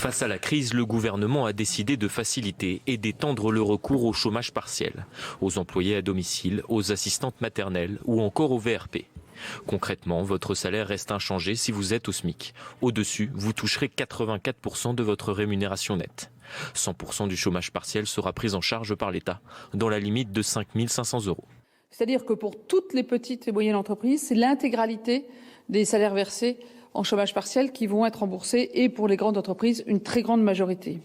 Face à la crise, le gouvernement a décidé de faciliter et d'étendre le recours au chômage partiel, aux employés à domicile, aux assistantes maternelles ou encore au VRP. Concrètement, votre salaire reste inchangé si vous êtes au SMIC. Au-dessus, vous toucherez 84% de votre rémunération nette. 100% du chômage partiel sera pris en charge par l'État, dans la limite de 5 500 €. C'est-à-dire que pour toutes les petites et moyennes entreprises, c'est l'intégralité des salaires versés en chômage partiel qui vont être remboursés, et pour les grandes entreprises, une très grande majorité.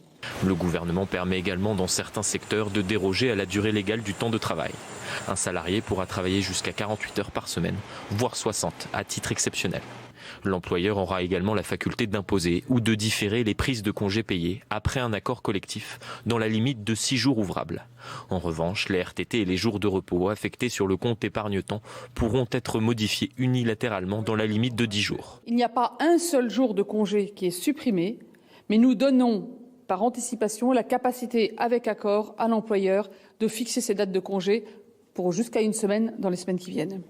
Le gouvernement permet également dans certains secteurs de déroger à la durée légale du temps de travail. Un salarié pourra travailler jusqu'à 48 heures par semaine, voire 60 à titre exceptionnel. L'employeur aura également la faculté d'imposer ou de différer les prises de congés payés après un accord collectif dans la limite de 6 jours ouvrables. En revanche, les RTT et les jours de repos affectés sur le compte épargne-temps pourront être modifiés unilatéralement dans la limite de 10 jours. Il n'y a pas un seul jour de congé qui est supprimé, mais nous donnons par anticipation la capacité, avec accord, à l'employeur de fixer ses dates de congé pour jusqu'à une semaine dans les semaines qui viennent.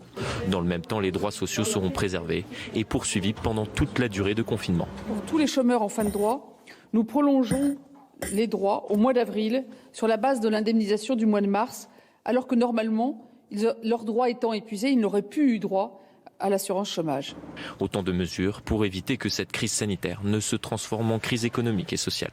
Dans le même temps, les droits sociaux seront préservés et poursuivis pendant toute la durée de confinement. Pour tous les chômeurs en fin de droit, nous prolongeons les droits au mois d'avril sur la base de l'indemnisation du mois de mars, alors que normalement, leurs droits étant épuisés, ils n'auraient plus eu droit à l'assurance chômage. Autant de mesures pour éviter que cette crise sanitaire ne se transforme en crise économique et sociale.